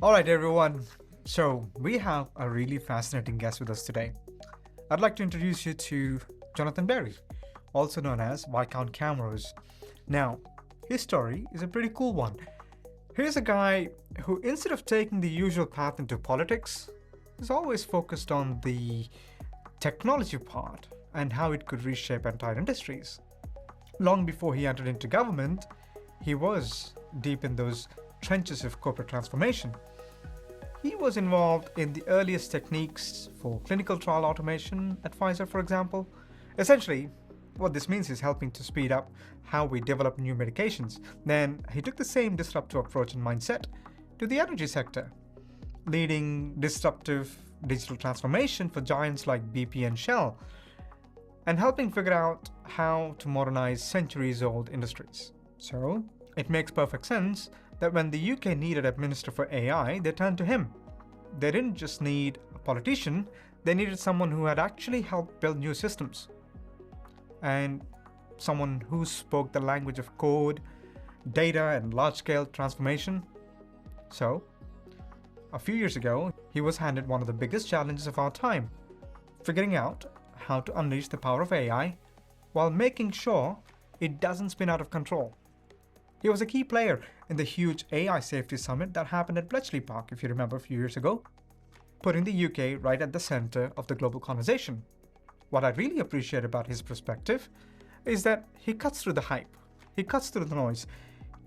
All right, everyone. So, we have a really fascinating guest with us today. I'd like to introduce you to Jonathan Berry, also known as Viscount Camrose. Now, his story is a pretty cool one. Here's a guy who, instead of taking the usual path into politics, is always focused on the technology part and how it could reshape entire industries. Long before he entered into government, he was deep in those trenches of corporate transformation. He was involved in the earliest techniques for clinical trial automation at Pfizer, for example. Essentially, what this means is helping to speed up how we develop new medications. Then he took the same disruptive approach and mindset to the energy sector, leading disruptive digital transformation for giants like BP and Shell, and helping figure out how to modernize centuries old industries. So, it makes perfect sense that when the UK needed a minister for AI, they turned to him. They didn't just need a politician, they needed someone who had actually helped build new systems, and someone who spoke the language of code, data, and large scale transformation. So, a few years ago, he was handed one of the biggest challenges of our time, figuring out how to unleash the power of AI while making sure it doesn't spin out of control. He was a key player in the huge AI safety summit that happened at Bletchley Park, if you remember, a few years ago, putting the UK right at the center of the global conversation. What I really appreciate about his perspective is that he cuts through the hype, he cuts through the noise.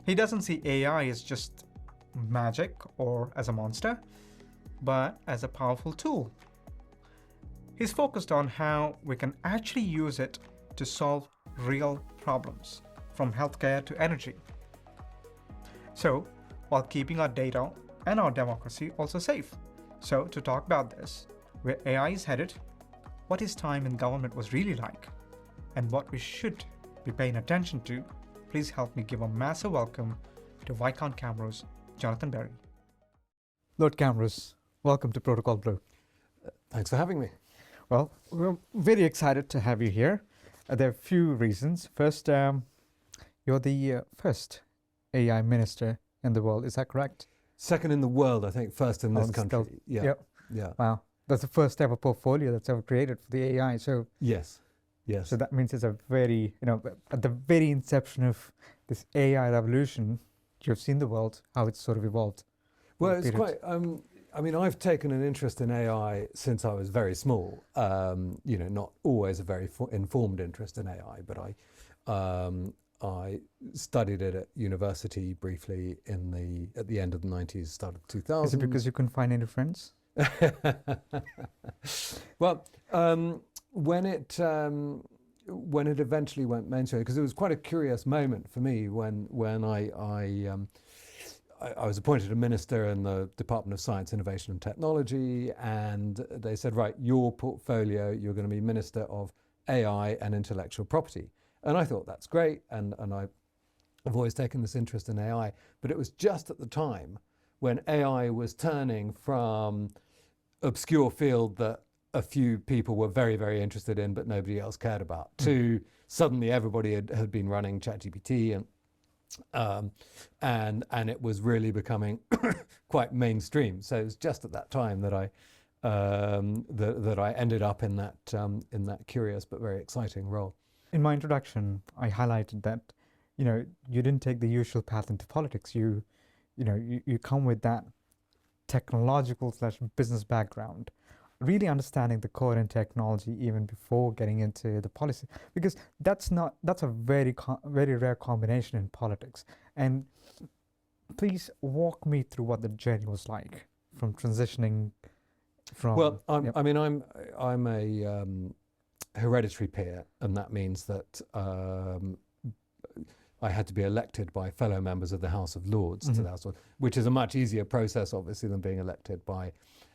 He doesn't see AI as just magic or as a monster, but as a powerful tool. He's focused on how we can actually use it to solve real problems, from healthcare to energy. So, while keeping our data and our democracy also safe. So, to talk about this, where AI is headed, what his time in government was really like, and what we should be paying attention to, please help me give a massive welcome to Viscount Camrose, Jonathan Berry. Lord Camrose, welcome to Protocol Blue. Thanks for having me. Well, we're very excited to have you here. There are a few reasons. First, you're the first AI minister in the world. Is that correct? Second in the world, I think. First in this Still- country. Yeah. Yep. Yeah. Wow. That's the first ever portfolio that's ever created for the AI. So, Yes. Yes. so that means it's a very, at the very inception of this AI revolution, you've seen the world, how it's sort of evolved. Well, over it's period. quite. I mean, I've taken an interest in AI since I was very small. Not always a very informed interest in AI, but I studied it at university briefly at the end of the 90s, start of 2000. Is it because you couldn't find any friends? Well, when it eventually went mainstream, because it was quite a curious moment for me when I was appointed a minister in the Department of Science, Innovation and Technology, and they said, right, your portfolio, you're going to be Minister of AI and Intellectual Property. And I thought, that's great, and I've always taken this interest in AI, but it was just at the time when AI was turning from obscure field that a few people were very, very interested in, but nobody else cared about, to suddenly everybody had been running ChatGPT and it was really becoming quite mainstream. So it was just at that time that I ended up in that curious but very exciting role. In my introduction, I highlighted that, you didn't take the usual path into politics. You come with that technological/business background, really understanding the core in technology even before getting into the policy, because that's a very rare combination in politics. And please walk me through what the journey was like from transitioning from. Well, I'm Yep. a hereditary peer, and that means that I had to be elected by fellow members of the House of Lords to the House of Lords, which is a much easier process, obviously, than being elected by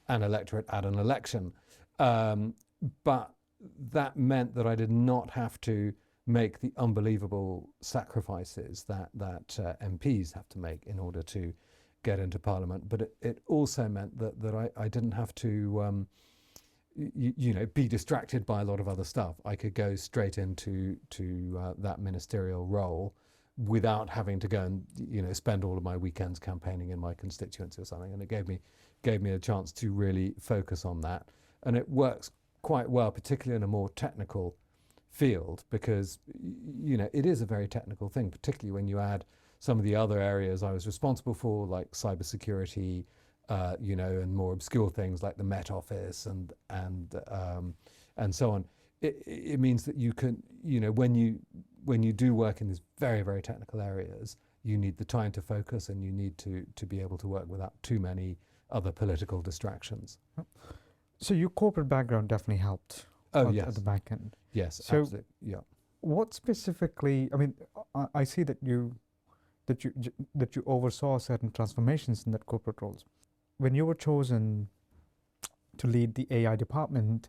an electorate at an election. But that meant that I did not have to make the unbelievable sacrifices that MPs have to make in order to get into Parliament. But it also meant that I didn't have to be distracted by a lot of other stuff. I could go straight into that ministerial role without having to go and spend all of my weekends campaigning in my constituency or something. And it gave me a chance to really focus on that. And it works quite well, particularly in a more technical field, because it is a very technical thing, particularly when you add some of the other areas I was responsible for, like cybersecurity, and more obscure things like the Met Office and so on. It means that you can, when you do work in these very, very technical areas, you need the time to focus, and you need to be able to work without too many other political distractions. So your corporate background definitely helped. Oh, yes. At the back end. Yes, So absolutely. Yeah. what specifically? I mean, I see that you oversaw certain transformations in that corporate roles. When you were chosen to lead the AI department,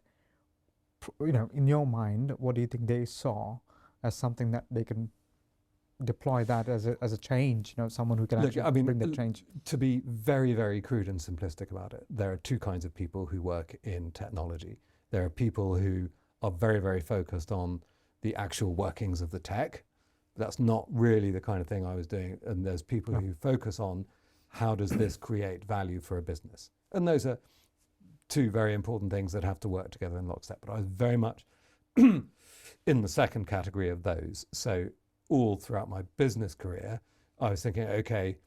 in your mind, what do you think they saw as something that they can deploy that as a change? Someone who can actually bring that change. To be very, very crude and simplistic about it, there are two kinds of people who work in technology. There are people who are very, very focused on the actual workings of the tech. That's not really the kind of thing I was doing. And there's people who focus on how does this create value for a business. And those are two very important things that have to work together in lockstep. But I was very much in the second category of those. So all throughout my business career, I was thinking, okay,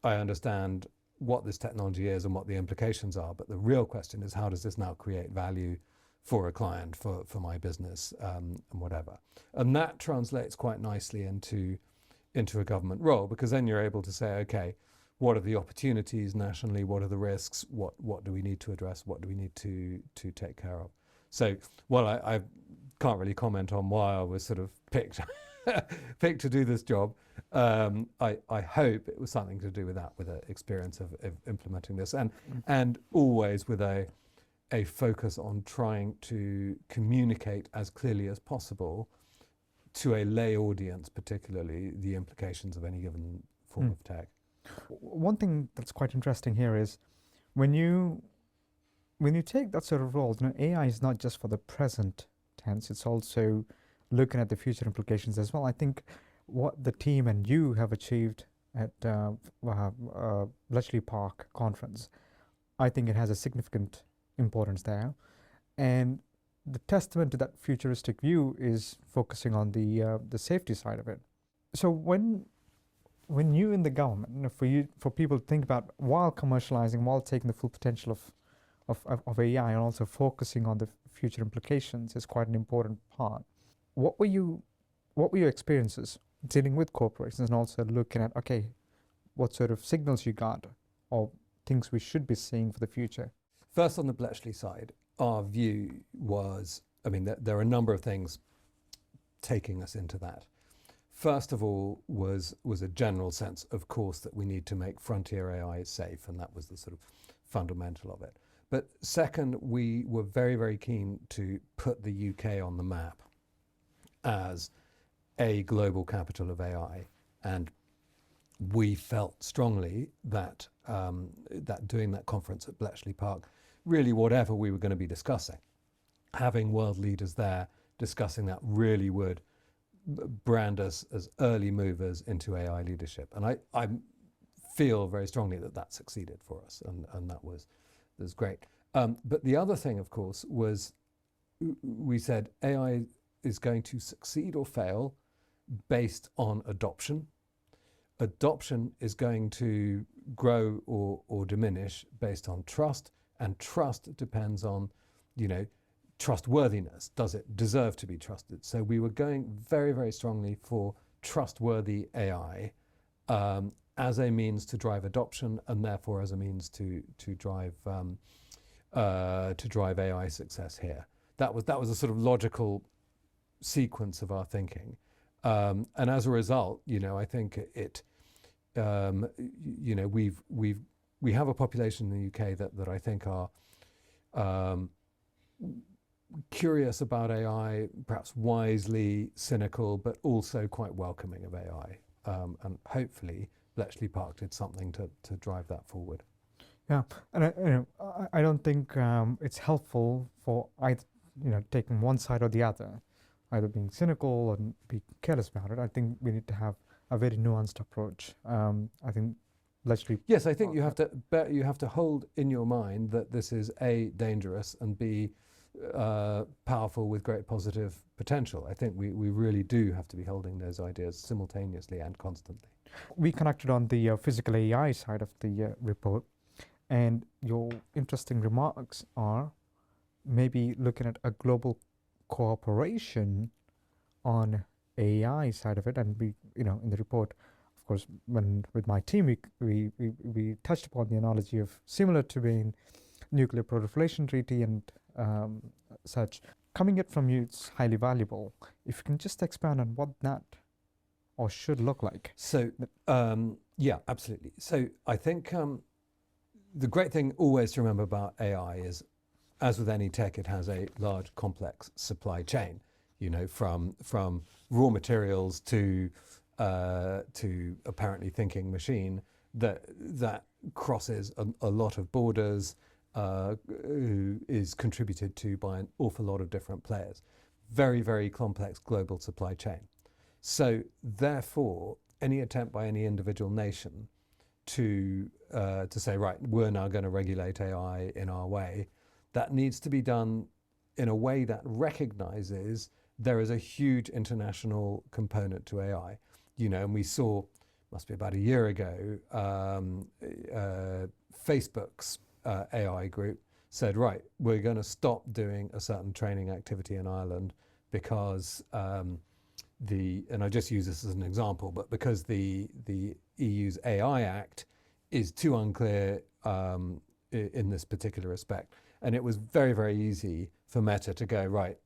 I understand what this technology is and what the implications are. But the real question is, how does this now create value for a client, for my business, and whatever. And that translates quite nicely into a government role, because then you're able to say, okay, what are the opportunities nationally? What are the risks? What do we need to address? What do we need to take care of? So, while I can't really comment on why I was sort of picked to do this job, I hope it was something to do with that, with an experience of implementing this, and always with a focus on trying to communicate as clearly as possible to a lay audience, particularly, the implications of any given form of tech. One thing that's quite interesting here is when you take that sort of role, AI is not just for the present tense, it's also looking at the future implications as well. I think what the team and you have achieved at Bletchley Park conference, I think it has a significant importance there, and the testament to that futuristic view is focusing on the safety side of it. So when you in the government, for people to think about, while commercializing, while taking the full potential of AI, and also focusing on the future implications is quite an important part. What were your experiences dealing with corporations, and also looking at, okay, what sort of signals you got, or things we should be seeing for the future? First, on the Bletchley side, our view was, there are a number of things taking us into that. First of all was a general sense, of course, that we need to make frontier AI safe, and that was the sort of fundamental of it. But second, we were very, very keen to put the UK on the map as a global capital of AI, and we felt strongly that that doing that conference at Bletchley Park, really whatever we were going to be discussing, having world leaders there discussing that really would brand us as early movers into AI leadership. And I feel very strongly that succeeded for us, and that was great. But the other thing, of course, was we said AI is going to succeed or fail based on adoption. Adoption is going to grow or diminish based on trust, and trust depends on, trustworthiness. Does it deserve to be trusted? So we were going very, very strongly for trustworthy AI as a means to drive adoption, and therefore as a means to drive AI success here. That was a sort of logical sequence of our thinking, and as a result, I think it. We have a population in the UK that I think are curious about AI, perhaps wisely cynical, but also quite welcoming of AI. And hopefully Bletchley Park did something to drive that forward. Yeah, and I don't think it's helpful for either, taking one side or the other, either being cynical and be careless about it. I think we need to have a very nuanced approach. I think literally. Yes, I think you have to hold in your mind that this is A, dangerous, and B, powerful with great positive potential. I think we really do have to be holding those ideas simultaneously and constantly. We connected on the physical AI side of the report, and your interesting remarks are maybe looking at a global cooperation on AI side of it. And we, in the report, of course, when with my team, we touched upon the analogy of similar to being nuclear proliferation treaty and such. Coming it from you, it's highly valuable. If you can just expand on what that or should look like. So, yeah, absolutely. So I think the great thing always to remember about AI is, as with any tech, it has a large, complex supply chain, from raw materials to apparently thinking machine that crosses a lot of borders, is contributed to by an awful lot of different players. Very, very complex global supply chain. So therefore, any attempt by any individual nation to say, right, we're now going to regulate AI in our way, that needs to be done in a way that recognizes there is a huge international component to AI. And we saw, must be about a year ago, Facebook's AI group said, right, we're going to stop doing a certain training activity in Ireland because and I just use this as an example, but because the EU's AI Act is too unclear in this particular respect. And it was very, very easy for Meta to go, right,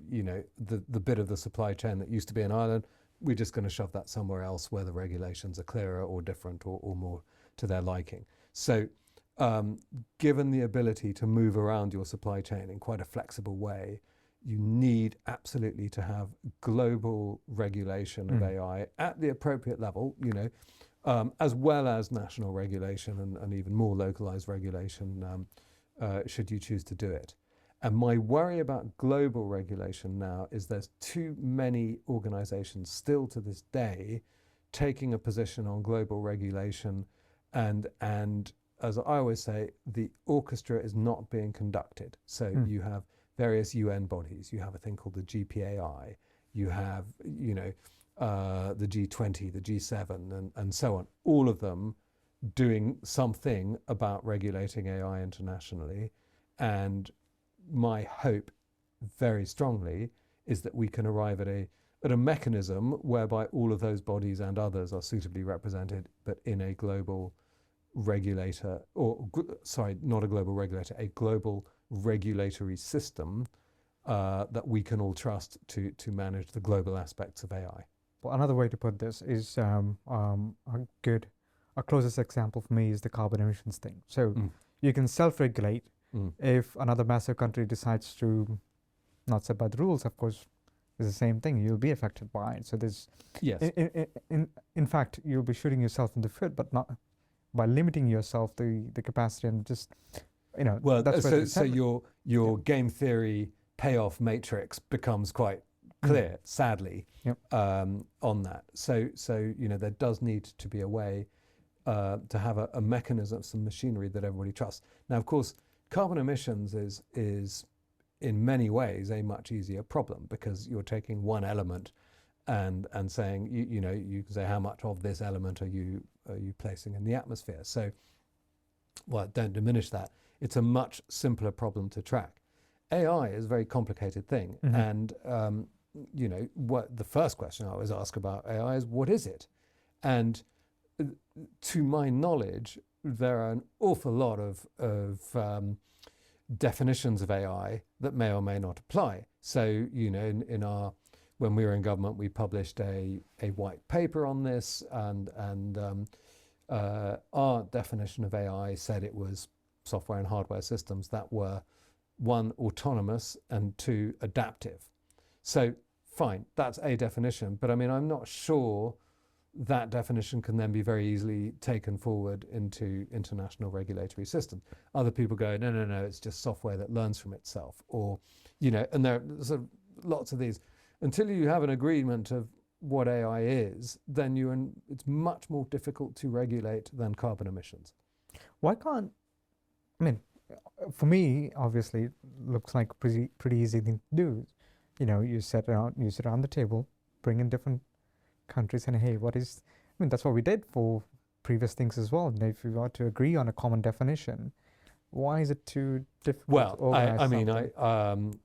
the bit of the supply chain that used to be in Ireland, we're just going to shove that somewhere else where the regulations are clearer or different or more to their liking. So given the ability to move around your supply chain in quite a flexible way, you need absolutely to have global regulation of AI at the appropriate level, as well as national regulation and even more localized regulation, should you choose to do it. And my worry about global regulation now is there's too many organizations still to this day taking a position on global regulation, and as I always say, the orchestra is not being conducted. So you have various UN bodies. You have a thing called the GPAI. You have, the G20, the G7, and so on. All of them doing something about regulating AI internationally. And my hope, very strongly, is that we can arrive at a mechanism whereby all of those bodies and others are suitably represented, but in a global regulator, not a global regulator, a global regulatory system that we can all trust to manage the global aspects of AI. Well, another way to put this is a closest example for me is the carbon emissions thing. So you can self-regulate. If another massive country decides to not set by the rules, of course, it's the same thing. You'll be affected by it. So there's, yes, in fact, you'll be shooting yourself in the foot, but not by limiting yourself the capacity and just, well, that's so your game theory payoff matrix becomes quite clear, sadly, on that. So there does need to be a way to have a mechanism, some machinery that everybody trusts. Now, of course, carbon emissions is in many ways a much easier problem because you're taking one element and saying, you can say how much of this element are you placing in the atmosphere. So, well, don't diminish that. It's a much simpler problem to track. AI is a very complicated thing. And, what the first question I always ask about AI is, what is it? And to my knowledge, there are an awful lot of definitions of AI that may or may not apply. So, when we were in government, we published a white paper on this, and our definition of AI said it was software and hardware systems that were, 1, autonomous, and 2, adaptive. So fine, that's a definition, but I mean, I'm not sure that definition can then be very easily taken forward into international regulatory systems. Other people go, no, it's just software that learns from itself, or, and there are sort of lots of these. Until you have an agreement of what AI is, then it's much more difficult to regulate than carbon emissions. Why can't, I mean, for me, obviously, it looks like a pretty easy thing to do. You sit around the table, bring in different countries, and hey, that's what we did for previous things as well. And if we were to agree on a common definition, why is it too difficult Well, to organize I mean, something?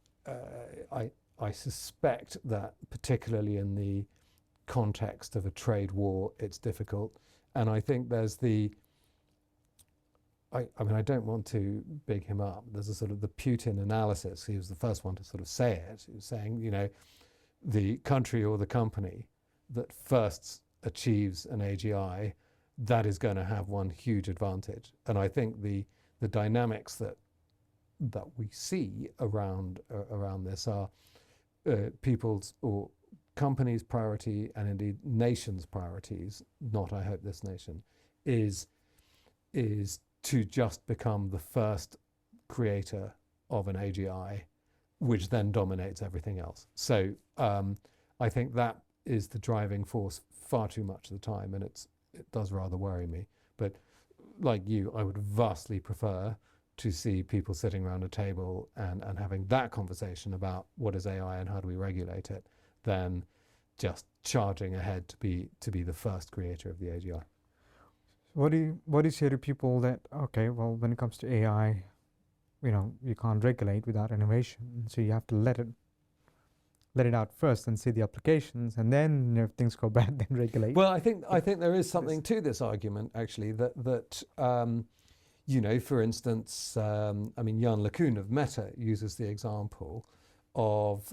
I suspect that particularly in the context of a trade war, it's difficult. And I think there's I mean, I don't want to big him up. There's a sort of the Putin analysis. He was the first one to sort of say it. He was saying, the country or the company that first achieves an AGI, that is going to have one huge advantage. And I think the dynamics that we see around this are people's or companies' priority, and indeed nations' priorities, not I hope this nation, is to just become the first creator of an AGI, which then dominates everything else. So I think that is the driving force far too much of the time, and it does rather worry me. But like you, I would vastly prefer to see people sitting around a table and having that conversation about what is AI and how do we regulate it, than just charging ahead to be the first creator of the AGI. What do you say to people that, okay, well, when it comes to AI, you can't regulate without innovation, so you have to let it out first and see the applications, and then if things go bad, then regulate. Well, I think there is something to this argument, actually, that for instance, I mean, Jan LeCun of Meta uses the example of,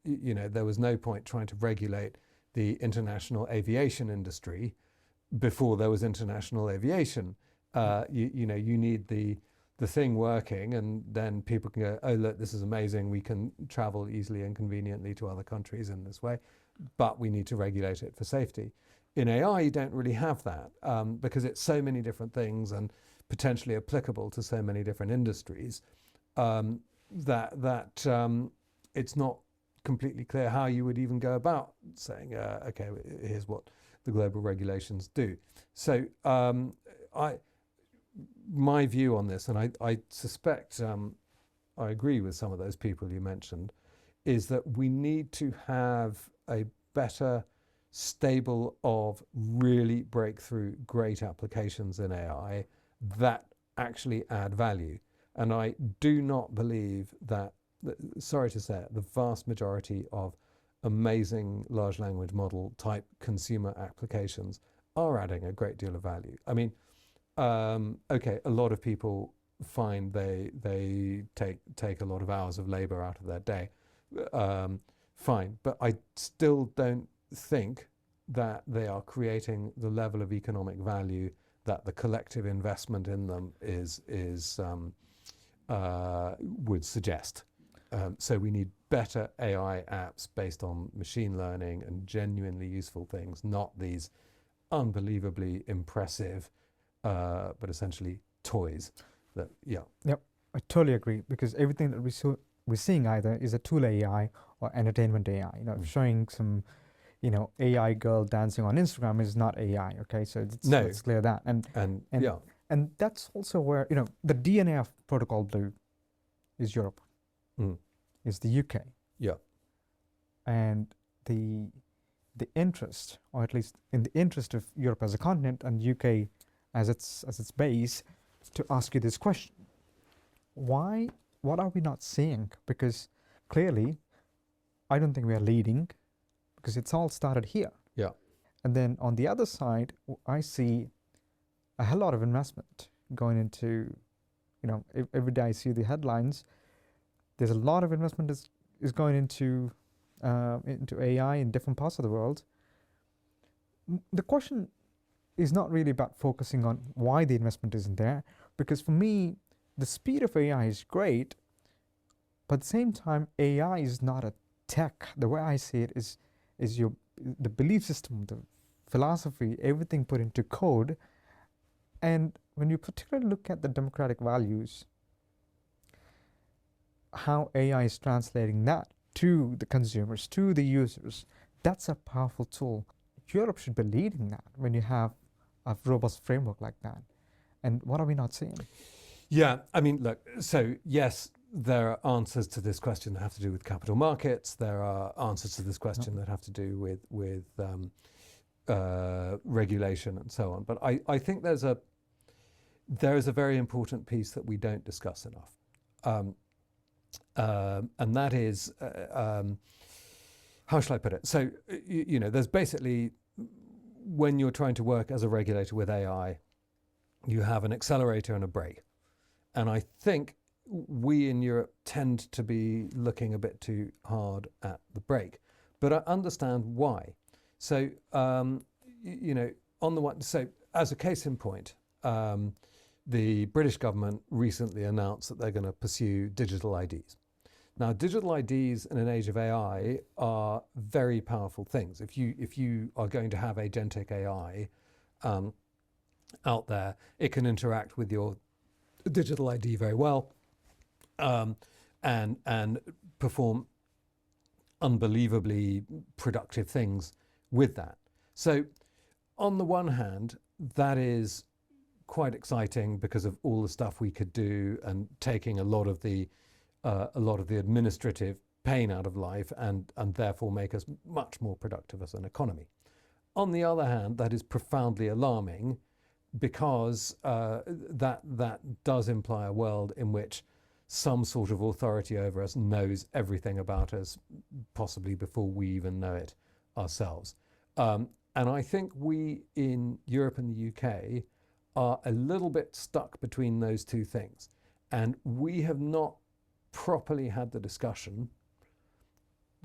there was no point trying to regulate the international aviation industry before there was international aviation. You need the thing working, and then people can go, oh, look, this is amazing. We can travel easily and conveniently to other countries in this way, but we need to regulate it for safety. In AI, you don't really have that because it's so many different things and potentially applicable to so many different industries that it's not completely clear how you would even go about saying, okay, here's what the global regulations do. So my view on this, and I suspect I agree with some of those people you mentioned, is that we need to have a better stable of really breakthrough great applications in AI that actually add value. And I do not believe that, sorry to say it, the vast majority of amazing large language model type consumer applications are adding a great deal of value. I mean, okay, a lot of people find they take a lot of hours of labor out of their day. Fine, but I still don't think that they are creating the level of economic value that the collective investment in them would suggest. So we need better AI apps based on machine learning and genuinely useful things, not these unbelievably impressive, but essentially toys. Yep, I totally agree, because everything that we're seeing either is a tool AI or entertainment AI. Showing some, AI girl dancing on Instagram is not AI. Okay, so let's clear that. And that's also where the DNA of Protocol Blue is Europe, is the UK. Yeah, and the interest, or at least in the interest of Europe as a continent and UK as its base, to ask you this question: what are we not seeing? Because clearly, I don't think we are leading, because it's all started here. Yeah. And then on the other side, I see a hell lot of investment going into, every day I see the headlines. There's a lot of investment is going into AI in different parts of the world. The question is not really about focusing on why the investment isn't there, because for me, the speed of AI is great, but at the same time, AI is not a tech. The way I see it is the belief system, the philosophy, everything put into code. And when you particularly look at the democratic values, how AI is translating that to the consumers, to the users, That's a powerful tool. Europe should be leading that when you have a robust framework like that. And what are we not seeing? Yeah, I mean, look, so yes, there are answers to this question that have to do with capital markets. There are answers to this question that have to do with regulation and so on. But I think there is a very important piece that we don't discuss enough, and that is how shall I put it? So there's basically, when you're trying to work as a regulator with AI, you have an accelerator and a brake. And I think we in Europe tend to be looking a bit too hard at the brake. But I understand why. So, on the one, so as a case in point, the British government recently announced that they're going to pursue digital IDs. Now, digital IDs in an age of AI are very powerful things. If you are going to have agentic AI out there, it can interact with your digital ID very well, and perform unbelievably productive things with that. So, on the one hand, that is quite exciting because of all the stuff we could do and taking a lot of the administrative pain out of life, and therefore make us much more productive as an economy. On the other hand, that is profoundly alarming because that does imply a world in which some sort of authority over us knows everything about us, possibly before we even know it ourselves. And I think we in Europe and the UK are a little bit stuck between those two things. And we have not properly had the discussion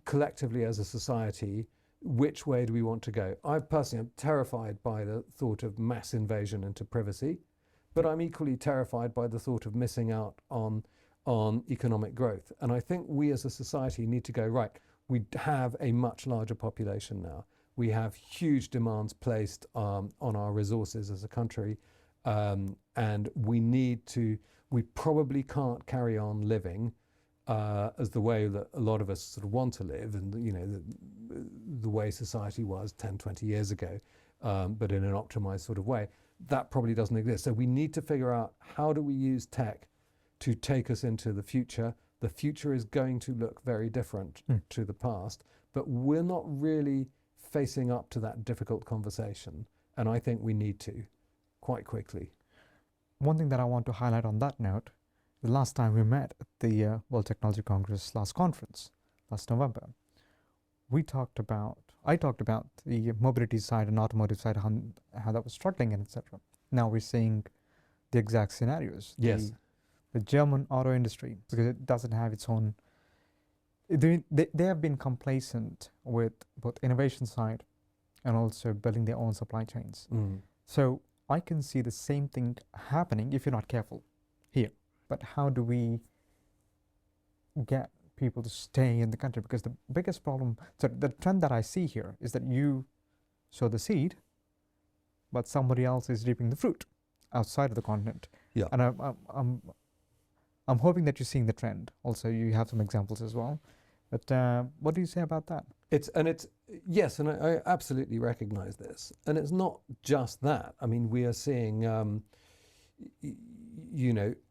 collectively as a society, which way do we want to go? I personally am terrified by the thought of mass invasion into privacy, but I'm equally terrified by the thought of missing out on economic growth. And I think we as a society need to go, right, we have a much larger population now. We have huge demands placed on our resources as a country, and we probably can't carry on living as the way that a lot of us sort of want to live, and the way society was 10, 20 years ago, but in an optimized sort of way. That probably doesn't exist. So we need to figure out, how do we use tech to take us into the future? The future is going to look very different to the past, but we're not really facing up to that difficult conversation. And I think we need to, quite quickly. One thing that I want to highlight on that note, the last time we met at the World Technology Congress last conference, last November, I talked about the mobility side and automotive side, how that was struggling, and etc. Now we're seeing the exact scenarios. Yes. The German auto industry, because it doesn't have its own, they have been complacent with both innovation side and also building their own supply chains. So I can see the same thing happening if you're not careful here. But how do we get people to stay in the country? Because the biggest problem, so the trend that I see here is that you sow the seed, but somebody else is reaping the fruit outside of the continent. Yeah. And I'm hoping that you're seeing the trend. Also, you have some examples as well. But what do you say about that? Yes, and I absolutely recognize this. And it's not just that. I mean, we are seeing,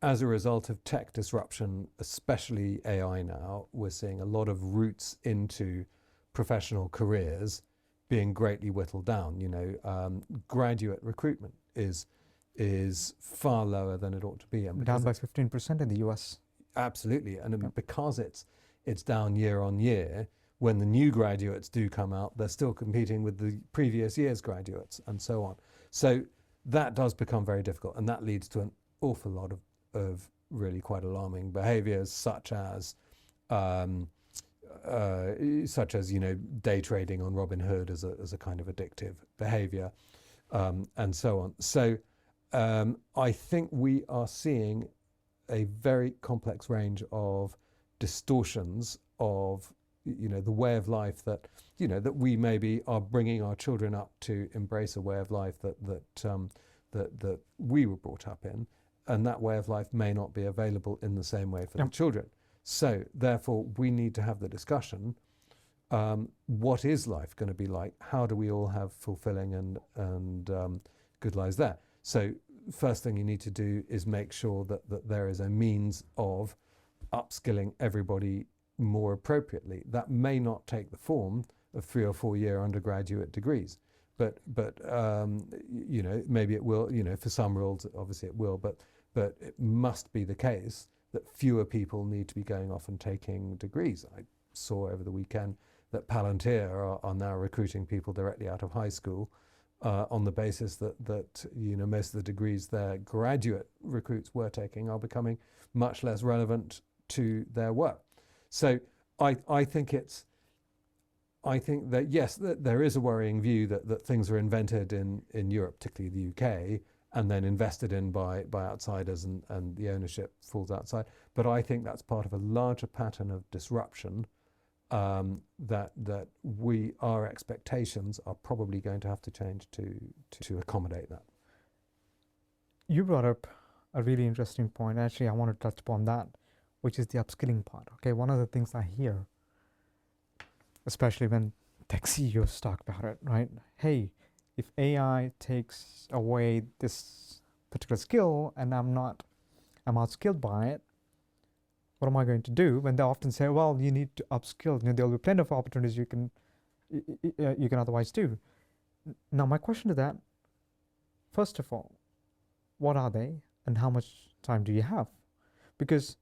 as a result of tech disruption, especially AI now, we're seeing a lot of routes into professional careers being greatly whittled down. Graduate recruitment is far lower than it ought to be. And down by 15% in the US. Absolutely. And because it's down year on year, when the new graduates do come out, they're still competing with the previous year's graduates and so on. So that does become very difficult, and that leads to an awful lot of really quite alarming behaviors, such as day trading on Robinhood as a kind of addictive behavior, and so on. So I think we are seeing a very complex range of distortions of the way of life that we maybe are bringing our children up to embrace, a way of life that we were brought up in, and that way of life may not be available in the same way for the children. So therefore we need to have the discussion what is life going to be like? How do we all have fulfilling and good lives there? So first thing you need to do is make sure that there is a means of upskilling everybody more appropriately. That may not take the form of 3 or 4 year undergraduate degrees, but you know, maybe it will, you know, for some roles obviously it will, but it must be the case that fewer people need to be going off and taking degrees. I saw over the weekend that Palantir are now recruiting people directly out of high school on the basis that you know, most of the degrees their graduate recruits were taking are becoming much less relevant to their work. So I think that yes, that there is a worrying view that things are invented in Europe, particularly the UK, and then invested in by outsiders, and the ownership falls outside. But I think that's part of a larger pattern of disruption that our expectations are probably going to have to change to accommodate that. You brought up a really interesting point. Actually, I want to touch upon that, which is the upskilling part. Okay, one of the things I hear, especially when tech CEOs talk about it, right? Hey, if AI takes away this particular skill and I'm outskilled by it, what am I going to do? When they often say, well, you need to upskill, you know, there'll be plenty of opportunities you can otherwise do. Now, my question to that, first of all, what are they and how much time do you have? Because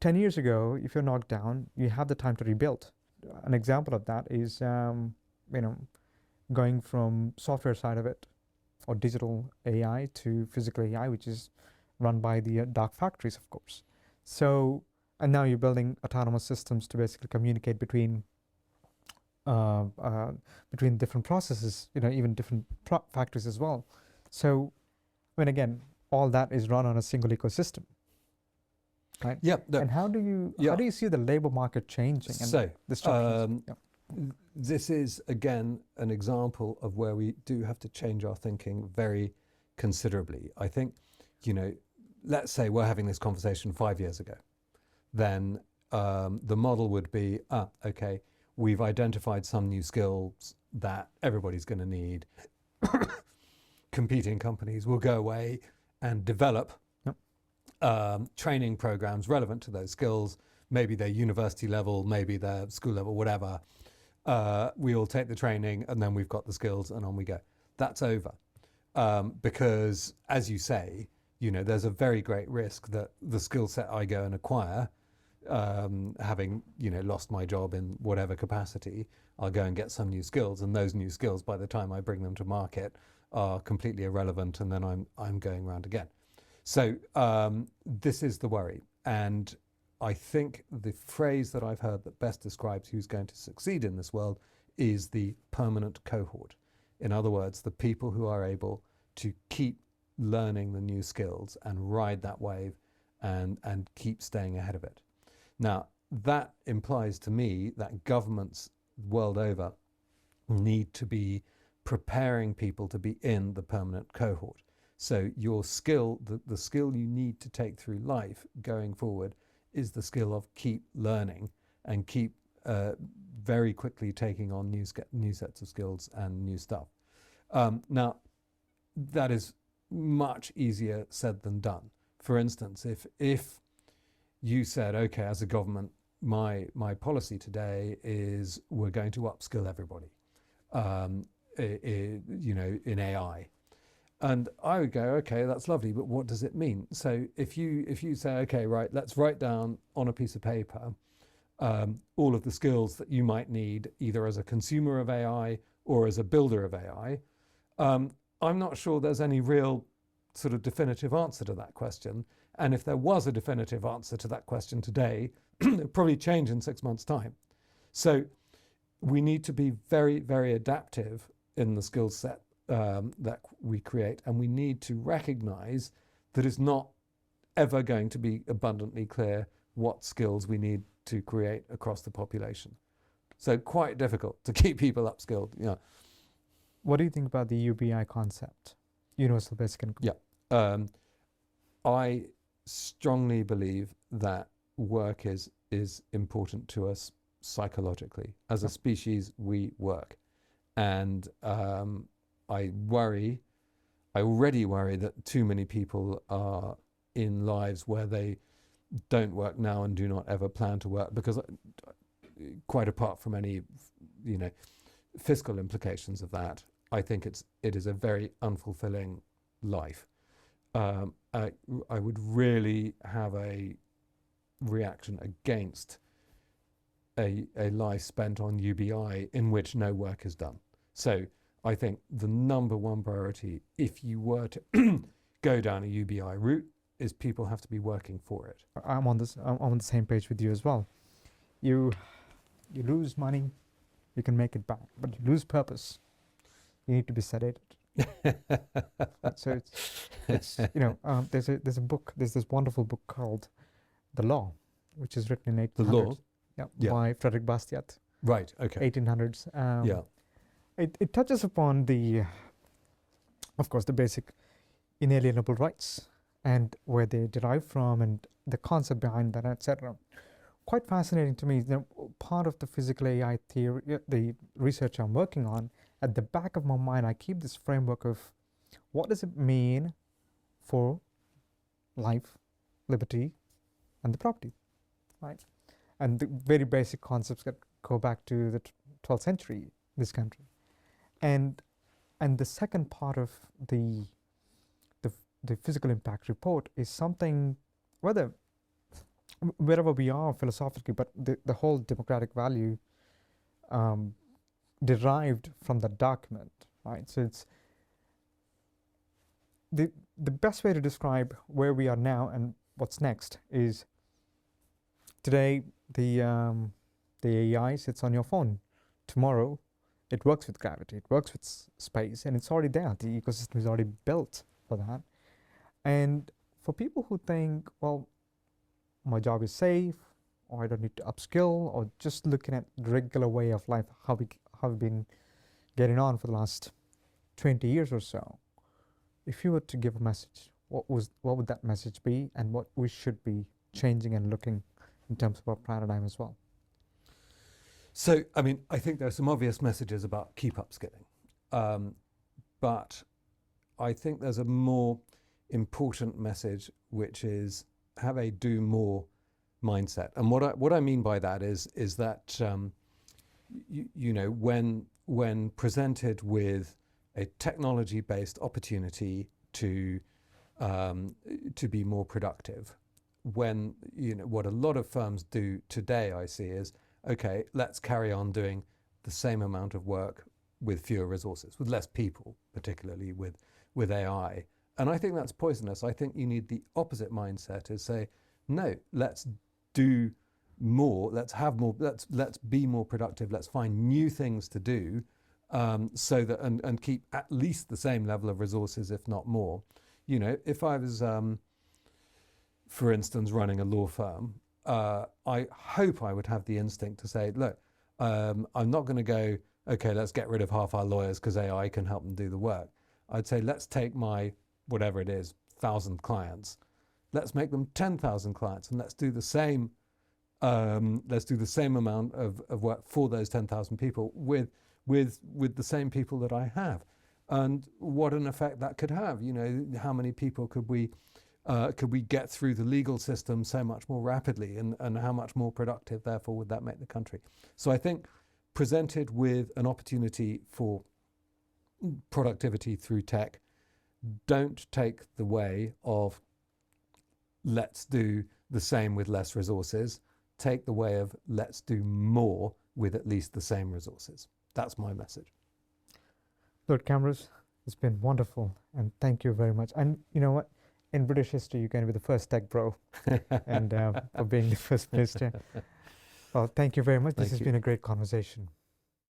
10 years ago, if you're knocked down, you have the time to rebuild. An example of that is, you know, going from software side of it or digital AI to physical AI, which is run by the dark factories, of course. So, and now you're building autonomous systems to basically communicate between different processes, you know, even different factories as well. So, when again, all that is run on a single ecosystem, right? Yeah. And how do you see the labor market changing? And So, disruptions? this is again an example of where we do have to change our thinking very considerably. I think, you know, let's say we're having this conversation 5 years ago, then the model would be, okay, we've identified some new skills that everybody's going to need. Competing companies will go away and develop training programs relevant to those skills. Maybe they're university level, maybe they're school level, whatever. We all take the training and then we've got the skills and on we go. That's over. Because as you say, you know, there's a very great risk that the skill set I go and acquire, having, you know, lost my job in whatever capacity, I'll go and get some new skills, and those new skills, by the time I bring them to market, are completely irrelevant, and then I'm going around again. So this is the worry. And I think the phrase that I've heard that best describes who's going to succeed in this world is the permanent cohort. In other words, the people who are able to keep learning the new skills and ride that wave and keep staying ahead of it. Now, that implies to me that governments world over need to be preparing people to be in the permanent cohort. So your skill, the skill you need to take through life going forward is the skill of keep learning and keep very quickly taking on new sets of skills and new stuff. Now, that is much easier said than done. For instance, if you said, okay, as a government, my policy today is we're going to upskill everybody, you know, in AI. And I would go, okay, that's lovely, but what does it mean? So if you say, okay, right, let's write down on a piece of paper all of the skills that you might need, either as a consumer of AI or as a builder of AI, I'm not sure there's any real sort of definitive answer to that question. And if there was a definitive answer to that question today, it would probably change in 6 months' time. So we need to be very, very adaptive in the skill set that we create, and we need to recognize that it's not ever going to be abundantly clear what skills we need to create across the population. So quite difficult to keep people upskilled. Yeah. What do you think about the UBI concept, universal basic income? Yeah, I strongly believe that work is important to us psychologically. As a species, we work. And I already worry that too many people are in lives where they don't work now and do not ever plan to work, because quite apart from any, fiscal implications of that, I think it is a very unfulfilling life. I would really have a reaction against a life spent on UBI in which no work is done. So I think the number one priority, if you were to go down a UBI route, is people have to be working for it. I'm on the same page with you as well. You lose money, you can make it back, but you lose purpose. You need to be sedated. So it's there's a book, there's this wonderful book called The Law, which is written in 1800s. The Law? Yeah. By Frederick Bastiat. Right, okay. 1800s. Yeah. It touches upon of course, the basic inalienable rights and where they derive from and the concept behind that, etc. Quite fascinating to me. Part of the physical AI theory, the research I'm working on, at the back of my mind, I keep this framework of what does it mean for life, liberty, and the property, right? And the very basic concepts that go back to the 12th century in this country. And the second part of the physical impact report is something, wherever we are philosophically, but the whole democratic value derived from the document, right? So it's the best way to describe where we are now and what's next is today the AI sits on your phone. Tomorrow it works with gravity, it works with space, and it's already there. The ecosystem is already built for that. And for people who think, well, my job is safe, or I don't need to upskill, or just looking at the regular way of life, how we've been getting on for the last 20 years or so, if you were to give a message, what would that message be, and what we should be changing and looking in terms of our paradigm as well? So, I mean, I think there are some obvious messages about keep upskilling, but I think there's a more important message, which is have a do more mindset. And what I mean by that is that when presented with a technology-based opportunity to be more productive, when what a lot of firms do today, I see, is okay, let's carry on doing the same amount of work with fewer resources, with less people, particularly with AI. And I think that's poisonous. I think you need the opposite mindset, is say, no, let's do more, let's have more, let's be more productive, let's find new things to do, so that and keep at least the same level of resources, if not more. If I was, for instance, running a law firm, I hope I would have the instinct to say, look, I'm not going to go, okay, let's get rid of half our lawyers because AI can help them do the work. I'd say, let's take my, whatever it is, 1,000 clients, let's make them 10,000 clients, and let's do the same amount of work for those 10,000 people with the same people that I have. And what an effect that could have. How many people could we get through the legal system so much more rapidly, and how much more productive, therefore, would that make the country? So I think presented with an opportunity for productivity through tech, don't take the way of let's do the same with less resources. Take the way of let's do more with at least the same resources. That's my message. Lord Camrose, it's been wonderful, and thank you very much. And you know what? In British history, you're going to be the first tech bro, and for being the first minister. Well, thank you very much. This has been a great conversation.